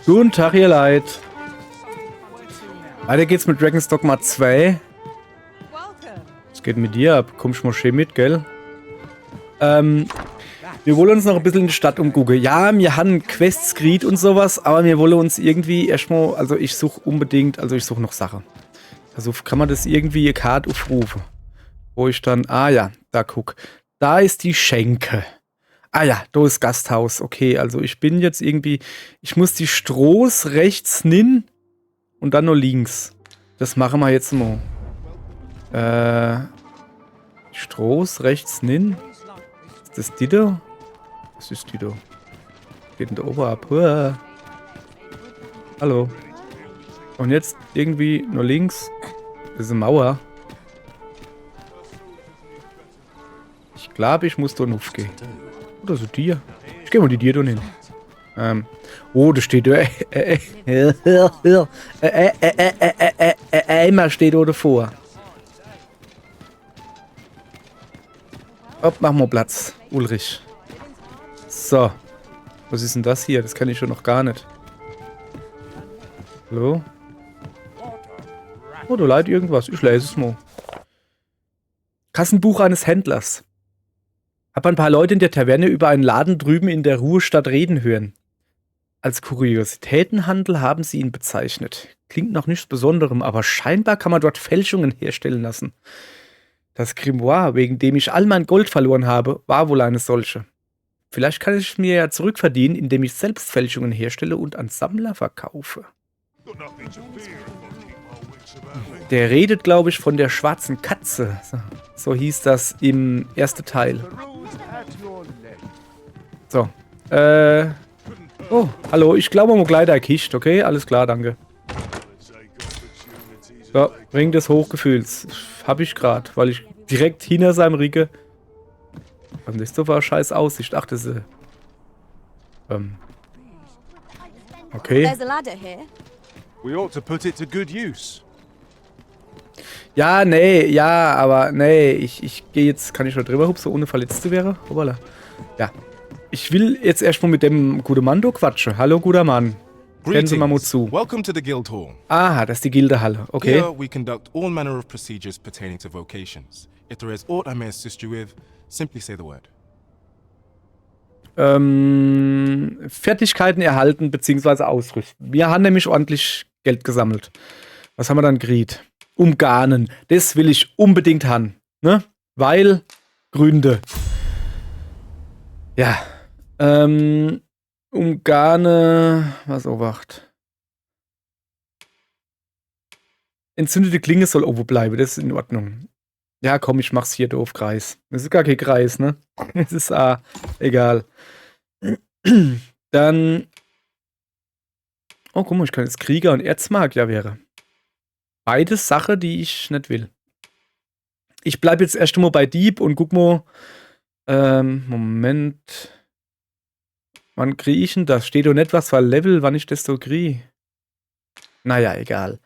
Guten Tag, ihr Leid. Weiter geht's mit Dragon's Dogma 2. Was geht mit dir ab? Kommst du mal schön mit, gell? Wir wollen uns noch ein bisschen in die Stadt umgucken. Ja, wir haben Quests gekriegt und sowas, aber wir wollen uns irgendwie erstmal, also ich suche noch Sachen. Also kann man das irgendwie eine Karte aufrufen. Wo ich dann, ja, da guck. Da ist die Schenke. Ah ja, da ist Gasthaus. Okay, also ich bin jetzt irgendwie, ich muss die Stroß rechts nin und dann nur links. Das machen wir jetzt mal. Stroß rechts nin. Ist das die da? Was ist die da? Geht denn da oben ab? Uah. Hallo. Und jetzt irgendwie nur links. Das ist eine Mauer. Ich glaube, ich muss da aufgehen. Oder so dir. Ich gehe mal die dir da hin. Oh, da steht Eimer steht da davor. Hopp, mach mal Platz, Ulrich. So. Was ist denn das hier? Das kann ich schon noch gar nicht. Hallo? Oh, da leidet irgendwas. Ich lese es mal. Kassenbuch eines Händlers. Hab ein paar Leute in der Taverne über einen Laden drüben in der Ruhestadt reden hören. Als Kuriositätenhandel haben sie ihn bezeichnet. Klingt nach nichts Besonderem, aber scheinbar kann man dort Fälschungen herstellen lassen. Das Grimoire, wegen dem ich all mein Gold verloren habe, war wohl eine solche. Vielleicht kann ich es mir ja zurückverdienen, indem ich selbst Fälschungen herstelle und an Sammler verkaufe. Der redet, glaube ich, von der schwarzen Katze. So hieß das im ersten Teil. So. Oh, hallo, ich glaube, mal gleich da Kist, okay? Alles klar, danke. So, Ring des Hochgefühls. Hab ich grad, weil ich direkt hinter seinem Ricke. Das ist doch eine scheiß Aussicht. Ach, das ist. Okay. There's a ladder here. We ought to put it to good use. Ja, nee, ja, aber nee, ich gehe jetzt, kann ich noch drüber hupsen, ohne verletzt zu werden? Hoppala. Ja. Ich will jetzt erstmal mit dem guten Mann quatschen. Hallo, guter Mann. Hören Sie mal mal zu. Welcome to the Guild Hall. Aha, das ist die Gildehalle. Okay. Here we conduct all manner of procedures pertaining to vocations. If there is aught I may assist you with, simply say the word. Fertigkeiten erhalten bzw. ausrüsten. Wir haben nämlich ordentlich Geld gesammelt. Was haben wir dann gekriegt? Umgarnen. Das will ich unbedingt haben. Ne? Weil Gründe. Ja. Umgarne. Was obacht? Entzündete Klinge soll oben bleiben. Das ist in Ordnung. Ja, komm, ich mach's hier doof, Kreis. Das ist gar kein Kreis, ne? Es ist egal. Dann. Oh, guck mal, ich kann jetzt Krieger und Erzmagier wäre. Beides Sache, die ich nicht will. Ich bleib jetzt erst mal bei Dieb und guck mal. Moment. Wann krieg ich denn das? Steht doch nicht was für Level, wann ich das so krieg. Naja, egal.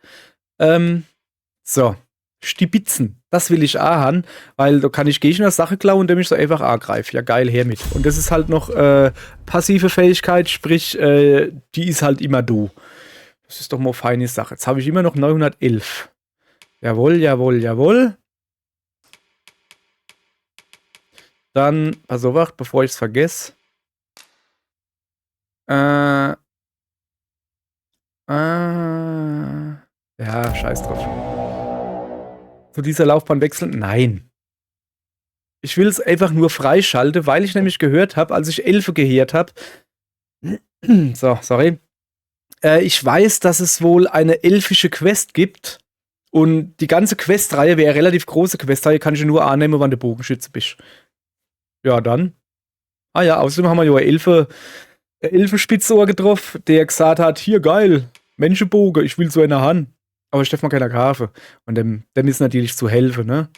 So. Stibitzen. Das will ich haben, weil da kann ich Gegner Sache klauen, indem ich so einfach angreife. Ja, geil, her mit. Und das ist halt noch passive Fähigkeit, sprich, die ist halt immer du. Das ist doch mal eine feine Sache. Jetzt habe ich immer noch 911. Jawohl, jawohl, jawohl. Dann, pass auf, bevor ich es vergesse. Ja, scheiß drauf. Zu dieser Laufbahn wechseln? Nein. Ich will es einfach nur freischalten, weil ich nämlich gehört habe, als ich Elfe gehört habe. So, sorry. Ich weiß, dass es wohl eine elfische Quest gibt. Und die ganze Questreihe wäre relativ große Questreihe, kann ich nur annehmen, wann du Bogenschütze bist. Ja, dann. Ah ja, außerdem haben wir ja eine Elfenspitzohr getroffen, der gesagt hat, hier geil, Menschenbogen, ich will so eine Hand. Aber ich darf mal keiner kaufen. Und dem ist natürlich zu helfen, ne?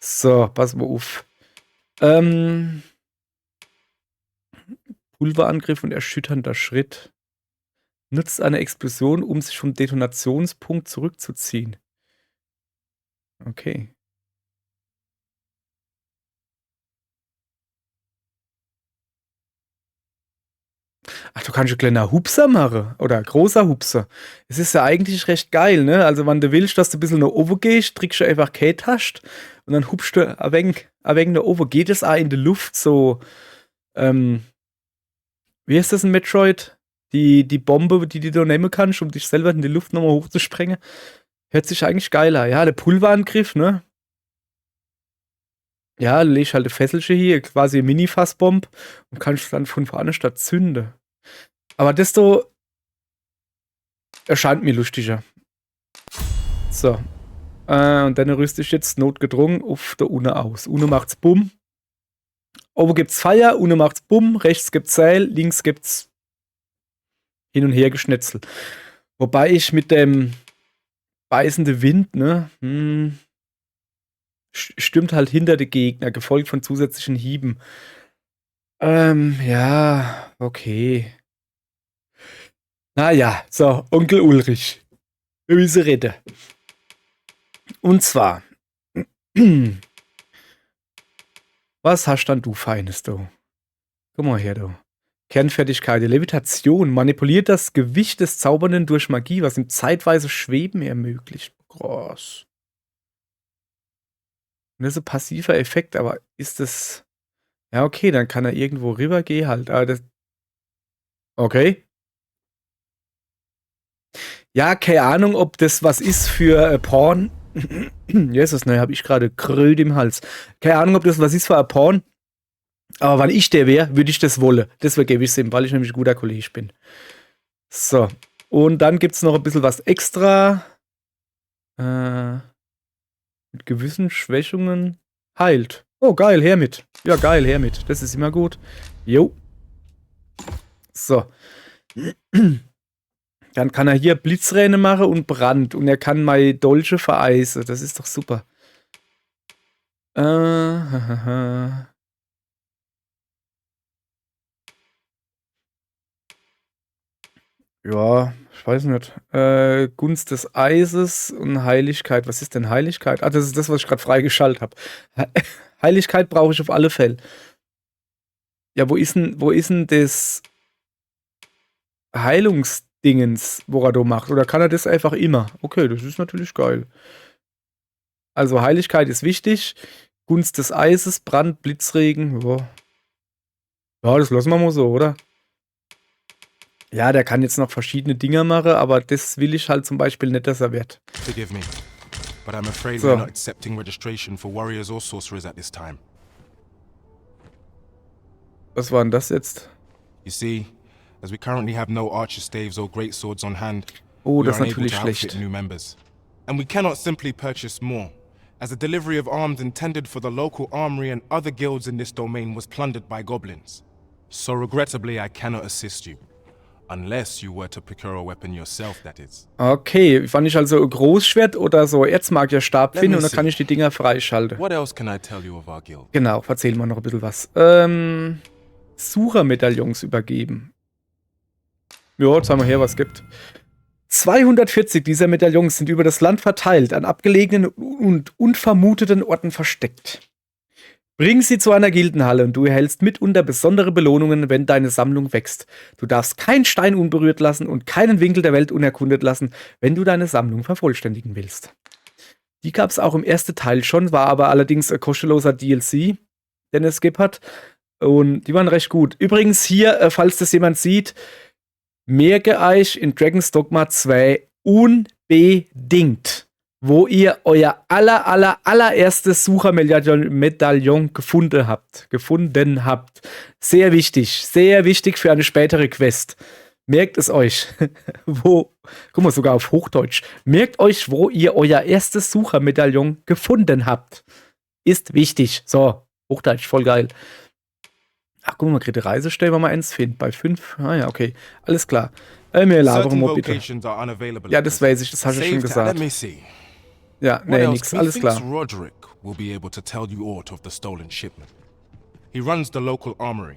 So, pass mal auf. Pulverangriff und erschütternder Schritt. Nutzt eine Explosion, um sich vom Detonationspunkt zurückzuziehen. Okay. Ach, du kannst ein kleiner Hupser machen. Oder ein großer Hupser. Es ist ja eigentlich recht geil, ne? Also, wenn du willst, dass du ein bisschen nach oben gehst, drückst du einfach K-Taste und dann hupst du ein wenig nach oben. Geht es auch in der Luft so, wie heißt das in Metroid? Die Bombe, die du nehmen kannst, um dich selber in die Luft nochmal hochzusprengen. Hört sich eigentlich geil an. Ja, der Pulverangriff, ne? Ja, du legst halt ein Fesselchen hier, quasi eine Mini-Fassbomb und kannst dann von vorne statt zünden. Aber desto erscheint mir lustiger. So. Und dann rüste ich jetzt notgedrungen auf der Une aus. Une macht's Bumm. Oben gibt's Feier, Une macht's Bumm, rechts gibt's Seil, links gibt's hin und her Geschnetzel. Wobei ich mit dem beißenden Wind, ne, stimmt halt hinter der Gegner, gefolgt von zusätzlichen Hieben. Ja, okay. Naja, so, Onkel Ulrich. Wir müssen reden. Und zwar, was hast dann du Feines, du? Guck mal her, du. Kernfertigkeit, Levitation, manipuliert das Gewicht des Zaubernden durch Magie, was ihm zeitweise Schweben ermöglicht. Groß. Und das ist ein passiver Effekt, aber ist das. Ja, okay, dann kann er irgendwo rübergehen halt. Aber das. Okay. Ja, keine Ahnung, ob das was ist für Porn. Jesus, ne, habe ich gerade Kröd im Hals. Keine Ahnung, ob das was ist für Porn. Aber wenn ich der wäre, würde ich das wollen. Deswegen gebe ich es ihm, weil ich nämlich ein guter Kollege bin. So. Und dann gibt es noch ein bisschen was extra. Mit gewissen Schwächungen heilt. Oh, geil, her mit. Ja, geil, her mit. Das ist immer gut. Jo. So. Dann kann er hier Blitzräne machen und Brand. Und er kann meine Dolche vereisen. Das ist doch super. Ja, ich weiß nicht. Gunst des Eises und Heiligkeit. Was ist denn Heiligkeit? Ah, das ist das, was ich gerade freigeschaltet habe. Heiligkeit brauche ich auf alle Fälle. Ja, wo ist denn das Heilungsdingens, wo er da macht? Oder kann er das einfach immer? Okay, das ist natürlich geil. Also Heiligkeit ist wichtig. Gunst des Eises, Brand, Blitzregen. Ja, das lassen wir mal so, oder? Ja, der kann jetzt noch verschiedene Dinger machen, aber das will ich halt zum Beispiel nicht, dass er wird. Forgive me, but I'm afraid we're not accepting registration for warriors or sorcerers at this time. Was war denn das jetzt? You see, as we currently have no archer staves or great swords on hand, Oh, we das ist are unable natürlich to outfit schlecht. new members. And we cannot simply purchase more, as the delivery of arms intended for the local armory and other guilds in this domain was plundered by goblins. So regrettably, I cannot assist you. Unless you were to procure a weapon yourself, that is. Okay, wenn ich also ein Großschwert oder so Erzmagierstab finde und dann kann ich die Dinger freischalten. What else can I tell you of our guild? Genau, erzähl mal noch ein bisschen was. Suchermedaillons übergeben. Ja, jetzt haben wir her, was es gibt. 240 dieser Medaillons sind über das Land verteilt, an abgelegenen und unvermuteten Orten versteckt. Bring sie zu einer Gildenhalle und du erhältst mitunter besondere Belohnungen, wenn deine Sammlung wächst. Du darfst keinen Stein unberührt lassen und keinen Winkel der Welt unerkundet lassen, wenn du deine Sammlung vervollständigen willst. Die gab es auch im ersten Teil schon, war aber allerdings ein kostenloser DLC, den es gibt hat. Und die waren recht gut. Übrigens hier, falls das jemand sieht, merke euch in Dragon's Dogma 2 unbedingt, wo ihr euer allererstes Suchermedaillon gefunden habt. Sehr wichtig für eine spätere Quest. Merkt es euch. Guck mal, sogar auf Hochdeutsch. Merkt euch, wo ihr euer erstes Suchermedaillon gefunden habt. Ist wichtig. So, Hochdeutsch, voll geil. Ach, guck mal, man kriegt eine Reisestelle, wenn man eins findet. Bei 5. Ah ja, okay. Alles klar. Mir labern mal bitte. Ja, das weiß ich, das hast du schon gesagt. Ja, nee, nix, alles klar. Roderick will be able to tell you aught of the stolen shipment. He runs the local armory,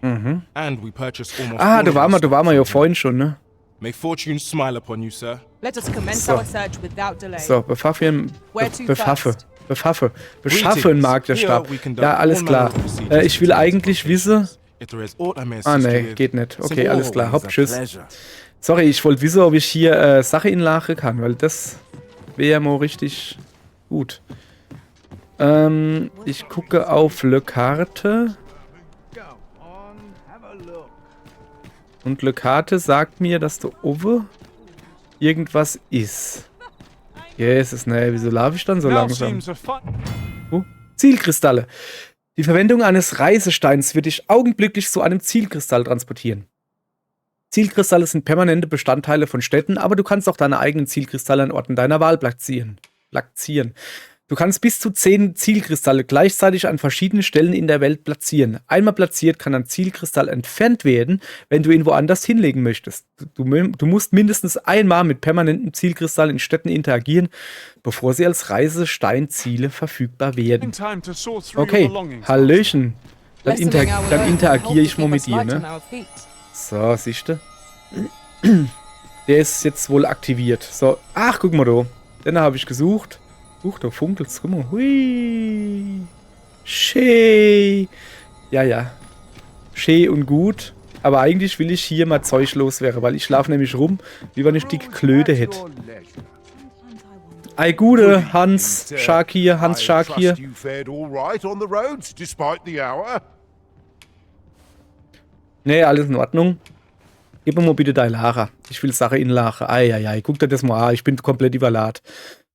and we purchase almost all da waren wir ja vorhin schon, ne? May fortune smile upon you, sir. Let us commence our search without delay. So, beschaffen Greetings. Magier-Stab. Ja, alles klar. Ich will eigentlich wissen, If there is aught I may Ah, assist you nee, with, geht nicht. it's Okay, alles klar. Always Hopp, a tschüss. pleasure. Sorry, ich wollte wissen, ob ich hier Sache inlachen kann, weil das wäre ja mal richtig gut. Ich gucke auf Le Carte. Und Le Carte sagt mir, dass da oben irgendwas ist. Jesus, ne, wieso laufe ich dann so Now langsam? seems a fun. Zielkristalle. Die Verwendung eines Reisesteins wird dich augenblicklich zu einem Zielkristall transportieren. Zielkristalle sind permanente Bestandteile von Städten, aber du kannst auch deine eigenen Zielkristalle an Orten deiner Wahl platzieren. Du kannst bis zu 10 Zielkristalle gleichzeitig an verschiedenen Stellen in der Welt platzieren. Einmal platziert kann ein Zielkristall entfernt werden, wenn du ihn woanders hinlegen möchtest. Du musst mindestens einmal mit permanenten Zielkristallen in Städten interagieren, bevor sie als Reisesteinziele verfügbar werden. In time to sort through your Okay, belongings. Hallöchen. Dann, Lessening our dann load interagiere will ich help mal to mit keep us dir, light ne? on our feet. So, siehste. Der ist jetzt wohl aktiviert. So, ach, guck mal da. Den habe ich gesucht. Da funkelt's. Guck mal. Hui. Schön. Ja. Schön und gut. Aber eigentlich will ich hier mal Zeug loswerden, weil ich schlafe nämlich rum, wie wenn ich die Klöte hätte. Ei Gude, Hans Schakir, Hans Schakir. You fared all right on the roads, despite the hour. Nee, alles in Ordnung. Gib mir mal bitte dein Lacher. Ich will Sache in Lacher. Eieiei, guck dir das mal an. Ich bin komplett überladen.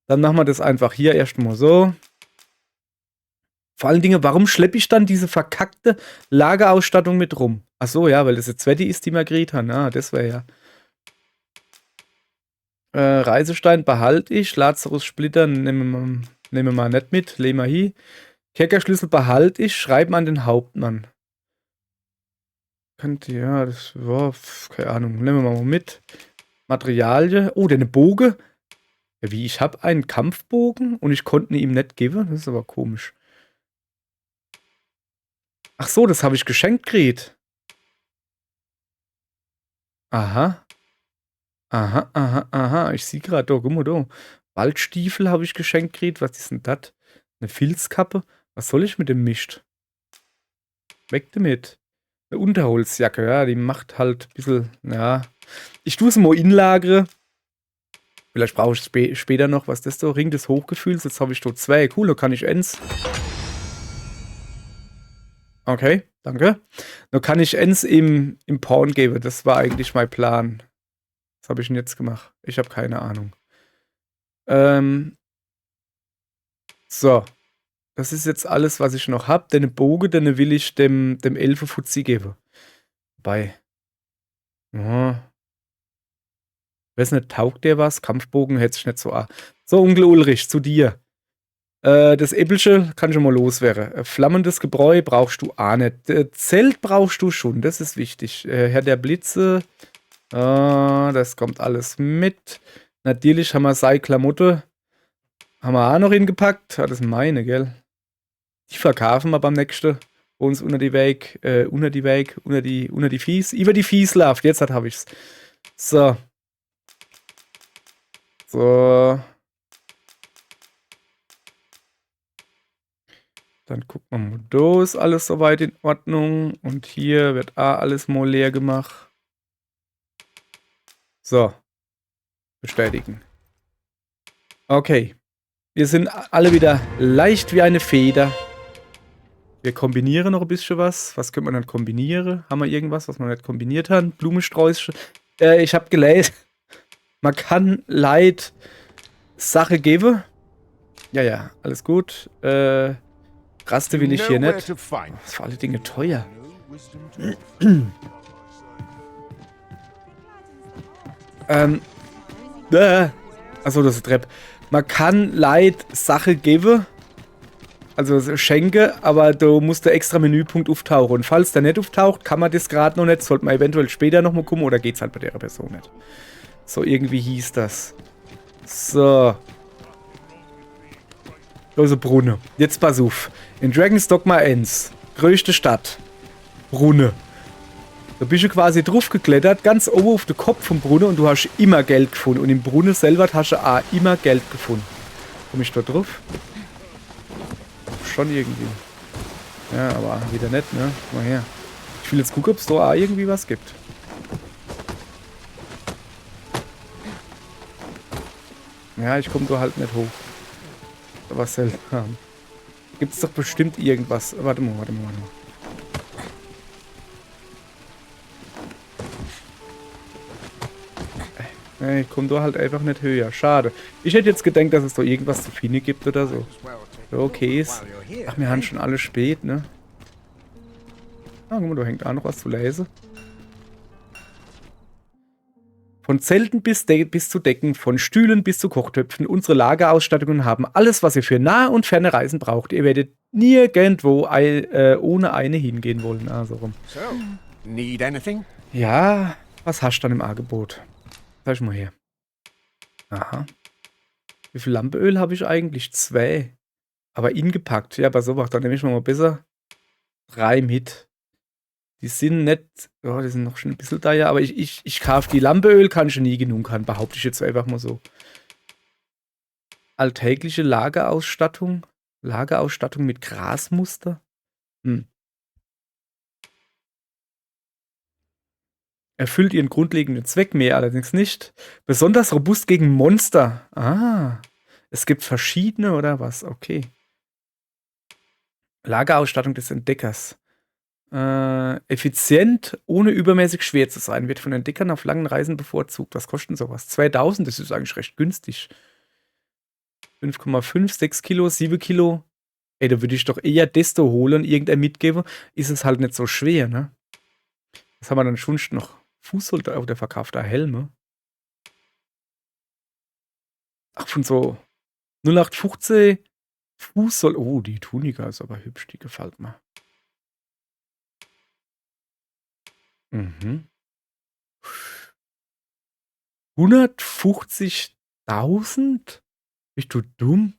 Dann machen wir das einfach hier erstmal so. Vor allen Dingen, warum schleppe ich dann diese verkackte Lagerausstattung mit rum? Ach so, ja, weil das jetzt Zwetti ist, die Margrethe. Ah, das wäre ja. Reisestein behalte ich. Lazarus Splitter nehmen wir mal nicht mit. Legen wir hier. Kerkerschlüssel behalte ich. Schreiben an den Hauptmann. Könnte, ja, das war, keine Ahnung. Nehmen wir mal mit. Materialien. Oh, der Bogen. Ja, wie, ich habe einen Kampfbogen und ich konnte ihn ihm nicht geben? Das ist aber komisch. Ach so, das habe ich geschenkt gekriegt. Aha. Ich sehe gerade, da, guck mal da. Waldstiefel habe ich geschenkt gekriegt. Was ist denn das? Eine Filzkappe? Was soll ich mit dem Mischt? Weg damit. Eine Unterholzjacke, ja, die macht halt ein bisschen, ja. Ich tue es mal inlagere. Vielleicht brauche ich später noch, was das da? Ring des Hochgefühls. Jetzt habe ich da 2. Cool, da kann ich eins. Okay, danke. Da kann ich eins im Pawn geben. Das war eigentlich mein Plan. Was habe ich denn jetzt gemacht? Ich habe keine Ahnung. So. Das ist jetzt alles, was ich noch habe. Den Bogen, den will ich dem Elfenfuzzi geben. Wobei. Ja. Weiß nicht, taugt der was? Kampfbogen hätte ich nicht so an. So, Onkel Ulrich, zu dir. Das Äppelchen kann schon mal loswerden. Flammendes Gebräu brauchst du auch nicht. Zelt brauchst du schon, das ist wichtig. Herr der Blitze. Das kommt alles mit. Natürlich haben wir seine Klamotte. Haben wir auch noch hingepackt. Das ist meine, gell? Die verkaufen wir beim nächsten. Bei uns unter die Fies. Über die Fieslaft. Jetzt habe ich's. So. So. Dann gucken wir mal, da ist alles soweit in Ordnung. Und hier wird alles mal leer gemacht. So. Bestätigen. Okay. Wir sind alle wieder leicht wie eine Feder. Wir kombinieren noch ein bisschen was. Was könnte man dann kombinieren? Haben wir irgendwas, was man nicht kombiniert hat? Blumensträußchen. Ich habe gelesen, man kann Leid Sache geben. Ja, alles gut. Raste will ich hier nicht. Das ist vor alle Dinge teuer. Achso, das ist Trepp. Man kann Leid Sache geben. Also schenke, aber du musst der extra Menüpunkt auftauchen. Und falls der nicht auftaucht, kann man das gerade noch nicht. Sollte man eventuell später nochmal gucken oder geht's halt bei der Person nicht. So, irgendwie hieß das. So. Da ist ein Brunnen. Jetzt pass auf. In Dragon's Dogma 1. Größte Stadt. Brunnen. Da bist du quasi drauf geklettert, ganz oben auf den Kopf vom Brunnen und du hast immer Geld gefunden. Und im Brunnen selber hast du auch immer Geld gefunden. Komm ich da drauf? Schon irgendwie. Ja, aber wieder nicht, ne? Guck mal her. Ich will jetzt gucken, ob es da auch irgendwie was gibt. Ja, ich komme da halt nicht hoch. Was seltsam. Gibt es doch bestimmt irgendwas. Warte mal. Nee, ich komme da halt einfach nicht höher. Schade. Ich hätte jetzt gedacht, dass es da irgendwas zu finden gibt oder so. Okay ist. Ach, wir haben schon alle spät, ne? Ah, guck mal, da hängt auch noch was zu lesen. Von Zelten bis zu Decken, von Stühlen bis zu Kochtöpfen, unsere Lagerausstattungen haben alles, was ihr für nahe und ferne Reisen braucht. Ihr werdet nirgendwo ohne eine hingehen wollen. Also rum. So, need anything? Ja, was hast du dann im Angebot? Zeig mal her. Aha. Wie viel Lampenöl habe ich eigentlich? 2. Aber ingepackt. Ja, pass auf, dann nehme ich mal besser 3 mit. Die sind nicht, ja, die sind noch schon ein bisschen teuer, aber ich kaufe die Lampenöl, kann ich nie genug haben, behaupte ich jetzt einfach mal so. Alltägliche Lagerausstattung. Lagerausstattung mit Grasmuster. Erfüllt ihren grundlegenden Zweck, mehr allerdings nicht. Besonders robust gegen Monster. Ah, es gibt verschiedene oder was? Okay. Lagerausstattung des Entdeckers. Effizient, ohne übermäßig schwer zu sein, wird von Entdeckern auf langen Reisen bevorzugt. Was kostet denn sowas? 2000, das ist eigentlich recht günstig. 5,5, 6 Kilo, 7 Kilo. Ey, da würde ich doch eher Desto holen, irgendein mitgeben. Ist es halt nicht so schwer, ne? Was haben wir dann schon noch? Fußsoldat, der verkauft da Helme. Ach, von so 0815 Fußsoldat. Oh, die Tunika ist aber hübsch, die gefällt mir. Mhm. 150.000? Bist du dumm?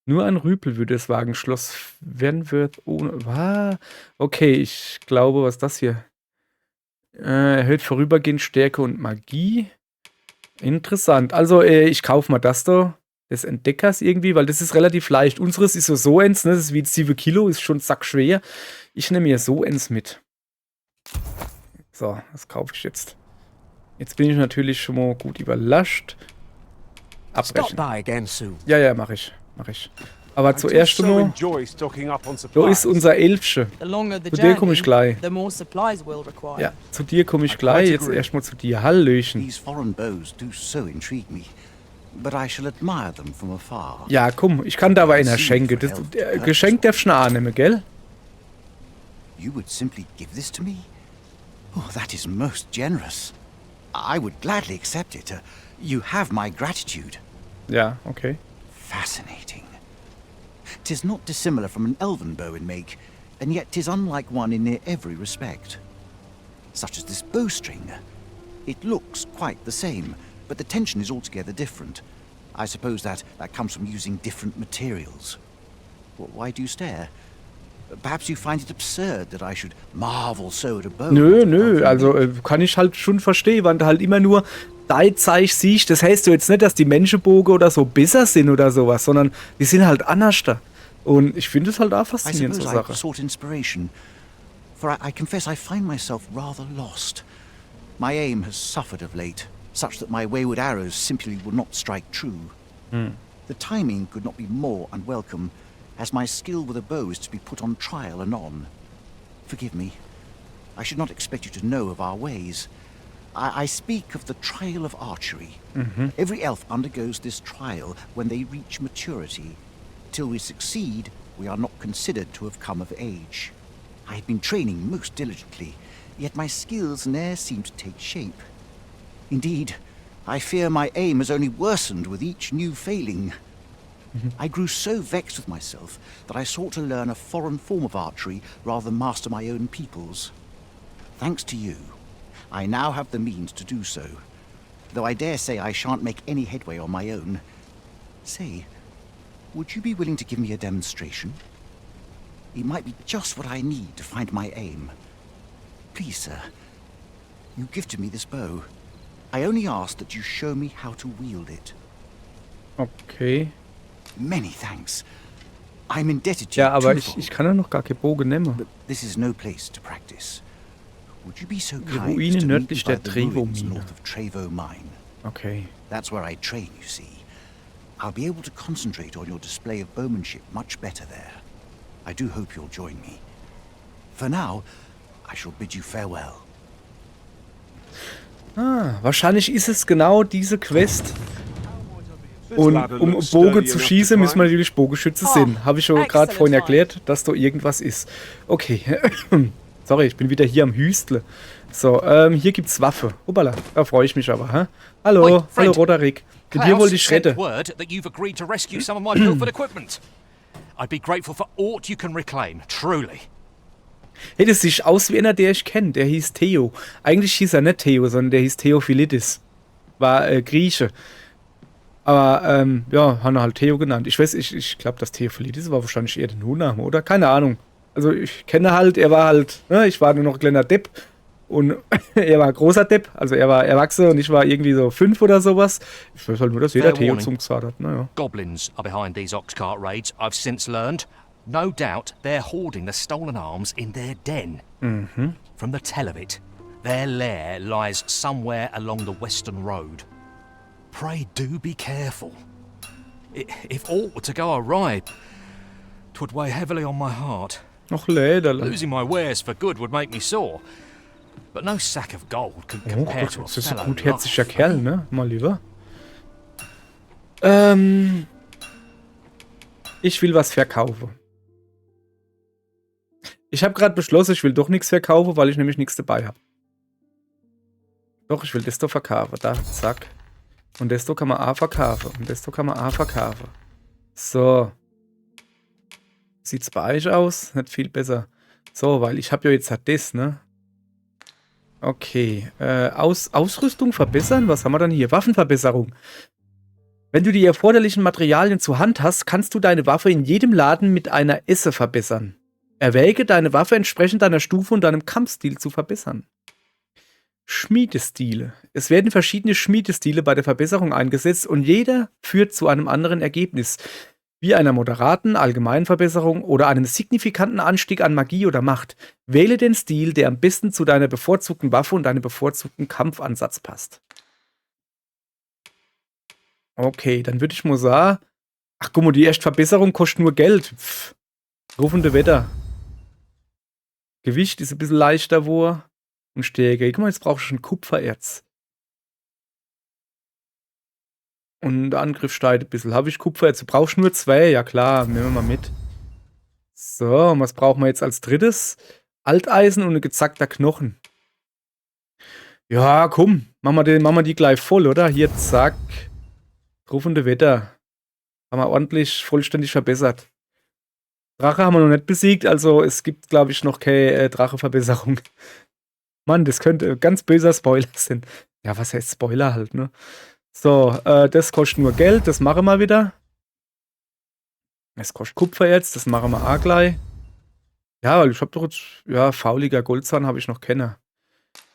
Nur ein Rüpel würde es wagen. Schloss Wernworth ohne. Okay, ich glaube, was ist das hier? Erhöht vorübergehend Stärke und Magie. Interessant. Also, ich kaufe mal das da. Des Entdeckers irgendwie, weil das ist relativ leicht. Unseres ist so eins, ne? Das ist wie 7 Kilo, ist schon sackschwer. Ich nehme mir so eins mit. So, das kaufe ich jetzt. Jetzt bin ich natürlich schon mal gut überrascht. Abbrechen. Ja, mache ich. Aber zuerst mal, da ist unser Elfsche. Zu dir komme ich gleich. Ja, zu dir komme ich gleich. Jetzt erstmal zu dir. Hallöchen. Ja, komm, ich kann da aber einer schenken. Das Geschenk darfst du noch annehmen, gell? You would simply give this to me? Oh, that is most generous. I would gladly accept it. You have my gratitude. Ja, okay. Fascinating. 'Tis not dissimilar from an elven bow in make, and yet 'tis unlike one in near every respect. Such as this bowstring. It looks quite the same, but the tension is altogether different. I suppose that comes from using different materials. Why do you stare? Perhaps you find it absurd that I should marvel so at a bow. Nö, also kann ich halt schon verstehen, weil du halt immer nur dein Zeich siehst. Das heißt ja jetzt nicht, dass die Menschenbogen oder so besser sind oder sowas, sondern die sind halt anders da. Und ich finde es halt auch faszinierend, so Sache. I sought inspiration, for I confess I find myself rather lost. My aim has suffered of late, such that my wayward arrows simply will not strike true. The timing could not be more unwelcome, as my skill with a bow is to be put on trial anon. Forgive me. I should not expect you to know of our ways. I speak of the trial of archery. Every elf undergoes this trial when they reach maturity. Till we succeed, we are not considered to have come of age. I have been training most diligently, yet my skills ne'er seem to take shape. Indeed, I fear my aim has only worsened with each new failing. I grew so vexed with myself that I sought to learn a foreign form of archery rather than master my own people's. Thanks to you, I now have the means to do so, though I dare say I shan't make any headway on my own. Say, would you be willing to give me a demonstration? It might be just what I need to find my aim. Please, sir, you give to me this bow. I only ask that you show me how to wield it. Okay. Many thanks. I'm indebted to Ja, you aber twofold, ich kann ja noch gar keinen Bogen nehmen. but this is no place to practice. Would you be so kind Ruine as to meet nördlich me der by the ruins Trevo-Mine. north of Trevo Mine? Okay. That's where I train, you see. I'll be able to concentrate on your display of bowmanship much better there. I do hope you'll join me. For now, I shall bid you farewell. Wahrscheinlich ist es genau diese Quest. Und ladder um looks Bogen sturdy zu enough to schießen, müssen wir climb. natürlich Bogenschütze Oh, sind. Habe ich schon gerade excellent vorhin point. erklärt, dass da irgendwas ist. Okay. Sorry, ich bin wieder hier am Hüstle. So, hier gibt's Waffe. Hoppala, da freue ich mich aber. Hä? Hallo, Oi, hallo friend. Roderick. Mit dir wollte ich sent reden. word that you've agreed to rescue some of my pilfered equipment. I'd be grateful for aught you can reclaim, truly. Hey, das sieht aus wie einer, der ich kenne. Der hieß Theo. Eigentlich hieß er nicht Theo, sondern der hieß Theophilidis. War Grieche. Aber, ja, haben wir halt Theo genannt. Ich weiß, ich glaube, das Theophilidis war wahrscheinlich eher der Name, oder? Keine Ahnung. Also, ich kenne halt, er war halt, ne, ich war nur noch ein kleiner Depp. Und er war ein großer Depp. Also, er war erwachsen und ich war irgendwie so 5 oder sowas. Ich weiß halt nur, dass jeder Fair Theo warning. zum gesagt hat. Naja. Goblins are behind these oxcart raids, I've since learned. No doubt they're hoarding the stolen arms in their den. From the tell of it, their lair lies somewhere along the western road. Pray do be careful. If aught were to go awry, 'twould weigh heavily on my heart. Noch Lederle. Losing my wares for good would make me sore. But no sack of gold can Oh compare Gott, to a das ist ein fellow gutherziger life. Kerl, ne? Mal lieber. Ich will was verkaufen. Ich habe gerade beschlossen, ich will doch nichts verkaufen, weil ich nämlich nichts dabei habe. Doch, ich will das doch verkaufen. Da, zack. Und das doch kann man auch verkaufen. Und das doch kann man auch verkaufen. So. Sieht's bei euch aus? Nicht viel besser. So, weil ich habe ja jetzt halt das, ne? Okay. Ausrüstung verbessern? Was haben wir dann hier? Waffenverbesserung. Wenn du die erforderlichen Materialien zur Hand hast, kannst du deine Waffe in jedem Laden mit einer Esse verbessern. Erwäge, deine Waffe entsprechend deiner Stufe und deinem Kampfstil zu verbessern. Schmiedestile. Es werden verschiedene Schmiedestile bei der Verbesserung eingesetzt und jeder führt zu einem anderen Ergebnis, wie einer moderaten, allgemeinen Verbesserung oder einem signifikanten Anstieg an Magie oder Macht. Wähle den Stil, der am besten zu deiner bevorzugten Waffe und deinem bevorzugten Kampfansatz passt. Okay, dann würde ich mal sagen, ach guck mal, die erste Verbesserung kostet nur Geld. Pff, rufende Wetter. Gewicht ist ein bisschen leichter wo und Stärke. Guck mal, jetzt brauche ich ein Kupfererz. Und der Angriff steigt ein bisschen. Habe ich Kupfererz? Du brauchst nur 2. Ja klar, nehmen wir mal mit. So, und was brauchen wir jetzt als drittes? Alteisen und ein gezackter Knochen. Ja, komm, machen wir die gleich voll, oder? Hier, zack. Rufende Wetter. Haben wir ordentlich vollständig verbessert. Drache haben wir noch nicht besiegt, also es gibt, glaube ich, noch keine Drache-Verbesserung. Mann, das könnte ein ganz böser Spoiler sein. Ja, was heißt Spoiler halt, ne? So, das kostet nur Geld, das machen wir wieder. Es kostet Kupfererz, das machen wir auch gleich. Ja, weil ich habe doch jetzt, ja, fauliger Goldzahn habe ich noch kennen.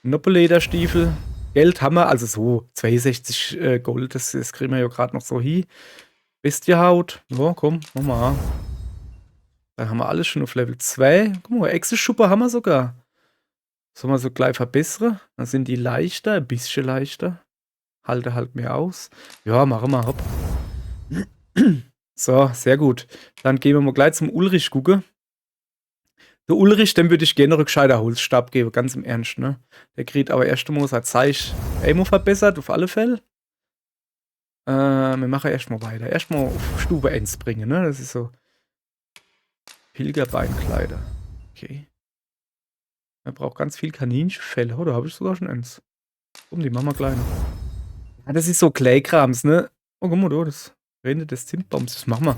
Noppellederstiefel. Geld haben wir, also so 62 Gold, das kriegen wir ja gerade noch so hin. Bestiehaut. Ja, komm, machen wir an. Dann haben wir alles schon auf Level 2. Guck mal, Echsenschuppe haben wir sogar. Sollen wir so gleich verbessern? Dann sind die leichter, ein bisschen leichter. Halte halt mehr aus. Ja, machen wir, hopp. So, sehr gut. Dann gehen wir mal gleich zum Ulrich gucken. Der Ulrich, dem würde ich gerne einen gescheiter Holzstab geben, ganz im Ernst, ne? Der kriegt aber erst einmal sein Zeich Ammo verbessert, auf alle Fälle. Wir machen erstmal weiter. Erstmal auf Stufe 1 bringen, ne? Das ist so. Pilgerbeinkleider. Okay. Er braucht ganz viel Kaninchenfell. Oh, da habe ich sogar schon eins. Die machen wir gleich noch. Ja, das ist so Claykrams, ne? Oh, guck mal, da, das Rinde des Zimtbaums. Das machen wir.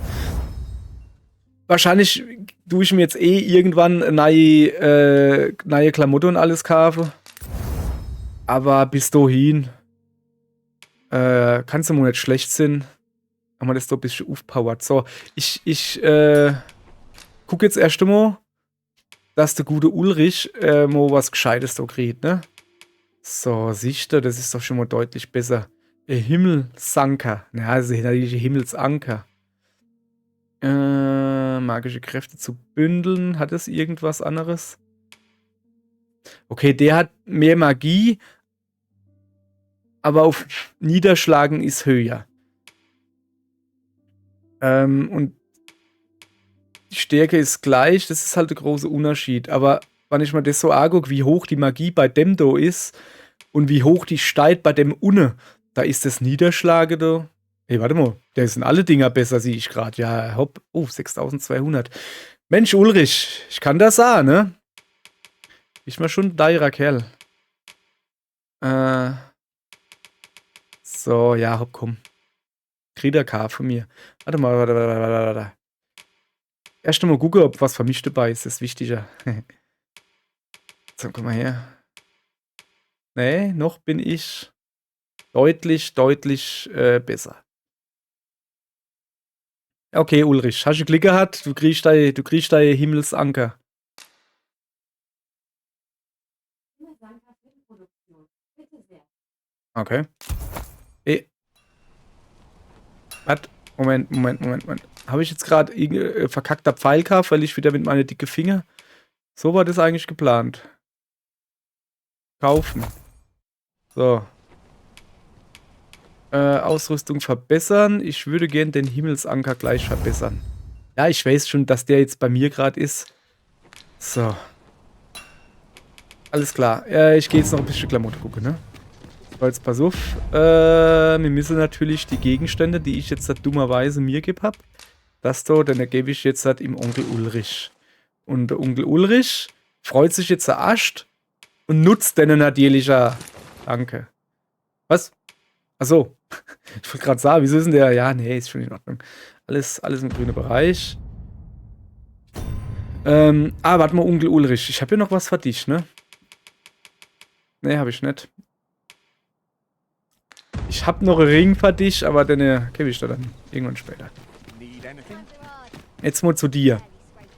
Wahrscheinlich tue ich mir jetzt irgendwann neue Klamotten und alles kaufen. Aber bis dahin kannst du mal nicht schlecht sein. Haben wir das doch ein bisschen aufpowert. So, ich gucke jetzt erst einmal, dass der gute Ulrich mal was Gescheites da kriegt, ne? So, siehst du, das ist doch schon mal deutlich besser. Himmelsanker. Ja, das ist natürlich Himmelsanker. Magische Kräfte zu bündeln. Hat es irgendwas anderes? Okay, der hat mehr Magie, aber auf Niederschlagen ist höher. Und die Stärke ist gleich, das ist halt der große Unterschied. Aber wenn ich mir das so angucke, wie hoch die Magie bei dem da ist und wie hoch die steigt bei dem Unne, da ist das Niederschlage da. Hey, warte mal, der sind alle Dinger besser, sehe ich gerade. Ja, hopp. Oh, 6200. Mensch, Ulrich, ich kann das sagen, ne? Ich mal schon ein teurer Kerl. So, ja, hopp, komm. Krieg der K von mir. Warte mal, warte. Erst mal gucken, ob was vermischt dabei ist. Das ist wichtiger. So, komm mal her. Nee, noch bin ich deutlich besser. Okay, Ulrich, hast du Glück gehabt? Du kriegst deine Himmelsanker. Okay. Was? Moment. Habe ich jetzt gerade verkackter Pfeil gehabt, weil ich wieder mit meinen dicken Finger. So war das eigentlich geplant. Kaufen. So. Ausrüstung verbessern. Ich würde gern den Himmelsanker gleich verbessern. Ja, ich weiß schon, dass der jetzt bei mir gerade ist. So. Alles klar. Ich gehe jetzt noch ein bisschen Klamotte gucken, ne? So, jetzt pass auf. Wir müssen natürlich die Gegenstände, die ich jetzt dummerweise mir hab, das da, dann gebe ich jetzt im Onkel Ulrich. Und der Onkel Ulrich freut sich jetzt erscht und nutzt den natürlich. Danke. Was? Achso. Ich wollte gerade sagen, wieso ist denn der? Ja, nee, ist schon in Ordnung. Alles im grünen Bereich. Warte mal, Onkel Ulrich. Ich habe hier noch was für dich, ne? Nee, habe ich nicht. Ich habe noch einen Ring für dich, aber den gebe ich dir dann irgendwann später. Jetzt mal zu dir.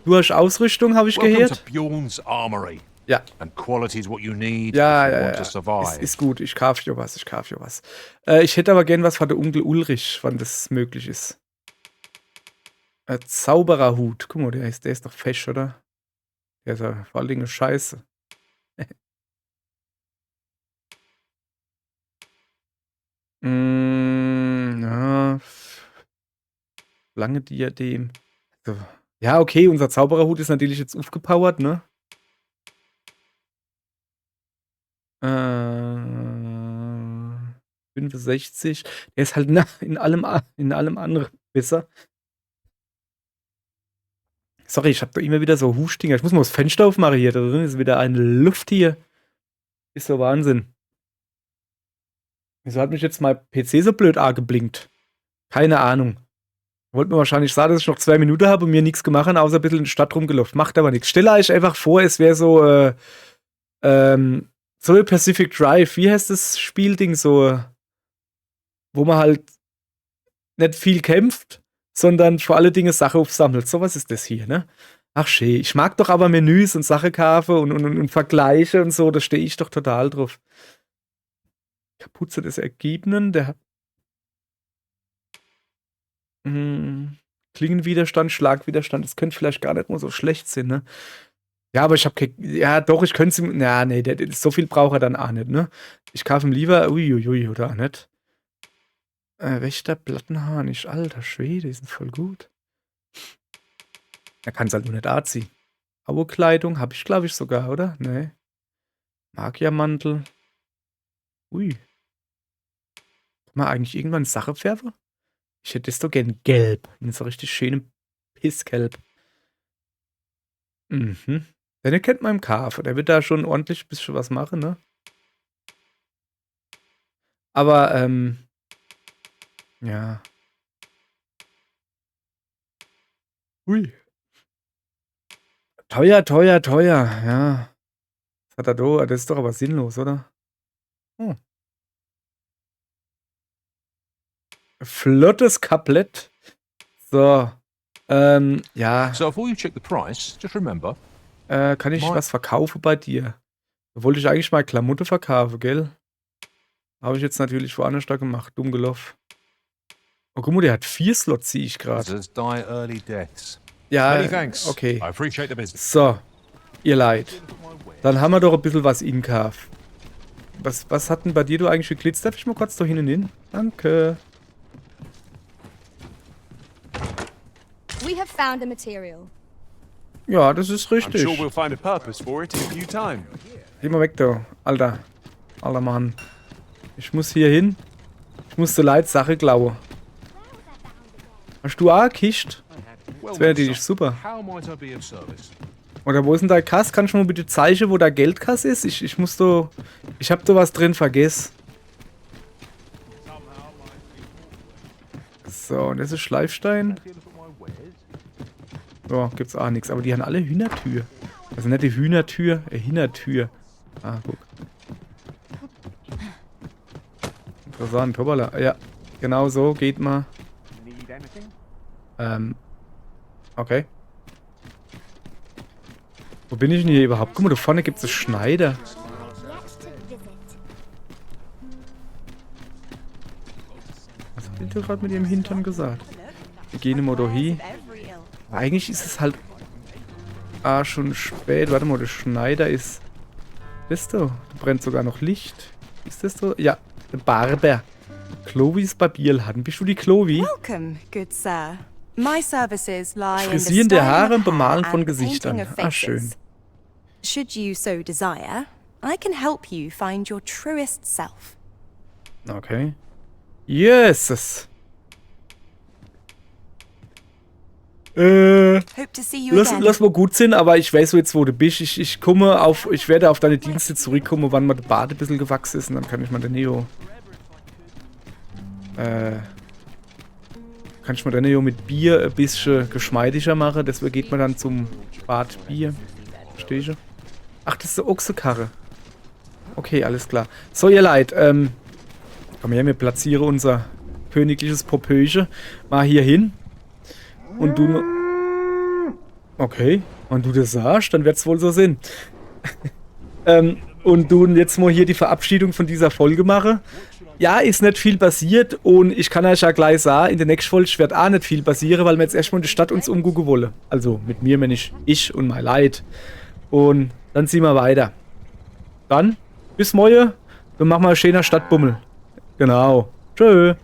Du hast Ausrüstung, habe ich Welcome gehört. to Bjorn's Armory. Ja. And quality is what you need Ja, if you ja, want to ja. survive. Ist gut, ich kauf dir was. Ich hätte aber gern was von der Onkel Ulrich, wann das möglich ist. Zaubererhut. Guck mal, der ist doch fesch, oder? Der ist ja vor allen Dingen scheiße. Ja. Lange Diadem. So. Ja, okay, unser Zaubererhut ist natürlich jetzt aufgepowert, ne? 65. Der ist halt in allem anderen besser. Sorry, ich habe da immer wieder so Hustdinger. Ich muss mal das Fenster aufmachen hier. Da drin ist wieder eine Luft hier. Ist so Wahnsinn. Wieso hat mich jetzt mein PC so blöd geblinkt? Keine Ahnung. Wollte mir wahrscheinlich sagen, dass ich noch 2 Minuten habe und mir nichts gemacht habe, außer ein bisschen in der Stadt rumgelaufen. Macht aber nichts. Stelle euch einfach vor, es wäre so, so Pacific Drive. Wie heißt das Spielding so? Wo man halt nicht viel kämpft, sondern vor alle Dinge Sachen aufsammelt. So was ist das hier, ne? Ach schön. Ich mag doch aber Menüs und Sachen kaufen und Vergleiche und so. Da stehe ich doch total drauf. Kapuze des Ergebenen, der hat Klingenwiderstand, Schlagwiderstand, das könnte vielleicht gar nicht mal so schlecht sein, ne? Ja, aber ich habe ja doch, ich könnte es ja, nee, so viel braucht er dann auch nicht, ne? Ich kaufe ihm lieber, uiuiui, oder auch nicht? Wächter, Plattenharnisch, alter Schwede, die sind voll gut. Er kann es halt nur nicht anziehen. Auekleidung habe ich, glaube ich, sogar, oder? Nee. Magiermantel. Ui. Kann man eigentlich irgendwann Sache färben? Ich hätte das doch gern gelb. In so richtig schönem Pissgelb. Mhm. Den kennt man im Kafer. Der wird da schon ordentlich ein bisschen was machen, ne? Aber, ja. Ui. Teuer. Ja. Was hat er da? Das ist doch aber sinnlos, oder? Hm. Flottes Kablett. So. Ja. So before you check the price, just remember. Kann ich was verkaufen bei dir? Da wollte ich eigentlich mal Klamotte verkaufen, gell? Habe ich jetzt natürlich woanders da gemacht. Dumm gelaufen. Oh, guck mal, der hat 4 Slots, sehe ich gerade. Others die early deaths. Ja, Many thanks. okay. I appreciate the business. So, ihr Leid. Dann haben wir doch ein bisschen was in Kauf. Was hat denn bei dir du eigentlich geglitzt? Darf ich mal kurz da hinten hin? Danke. We have found a material. Ja, das ist I'm richtig. sure we'll find a purpose for it in due time. Geh mal weg da, Alter. Alter Mann. Ich muss hier hin. Ich muss der Leid Sache klauen. Hast du auch gekischt? Das wäre natürlich super. How might I be of service? Oder wo ist denn dein Kass? Kannst du mal bitte zeigen, wo der Geldkass ist? Ich muss da... Ich hab da was drin vergessen. So, und das ist Schleifstein. Ja, gibt's auch nichts. Aber die haben alle Hühnertür. Also nicht die Hühnertür, Hintertür. Ah, guck. Interessant, hoppala. Ja, genau so geht mal. Need anything? Okay. Wo bin ich denn hier überhaupt? Guck mal, da vorne gibt es einen Schneider. Was hat die gerade mit ihrem Hintern gesagt? Wir gehen immer da hin. Aber eigentlich ist es halt... Ah, schon spät. Warte mal, der Schneider ist... Das da? Da brennt sogar noch Licht. Ist das so? Ja, der Barber. Clovis Barbierladen. Bist du die Chloe? Welcome, good sir. My services lie in the Frisieren der styling Haare und of hair Bemalen von and the Gesichtern. painting of Ah, faces. schön. Should you so desire, I can help you find your truest self. Okay. Jesus. Hope to see you again. Lass mal gut sein, aber ich weiß jetzt, wo du bist. Ich werde auf deine Dienste zurückkommen, wann mal der Bart ein bisschen gewachsen ist und dann kann ich mal den Neo. Kann ich mal den Neo mit Bier ein bisschen geschmeidiger machen. Deswegen geht man dann zum Bad Bier. Versteh ich? Ach, das ist der Ochsekarre. Okay, alles klar. So, ihr Leid, komm her, wir platzieren unser königliches Popöche mal hier hin. Und du... Okay, wenn du das sagst, dann wird's wohl so sein. Und du jetzt mal hier die Verabschiedung von dieser Folge machen. Ja, ist nicht viel passiert und ich kann euch ja gleich sagen, in der nächsten Folge wird auch nicht viel passieren, weil wir jetzt erstmal in die Stadt uns umgucken wollen. Also mit mir, wenn ich und mein Leid. Und dann ziehen wir weiter. Dann, bis morgen. Dann machen wir einen schönen Stadtbummel. Genau. Tschö.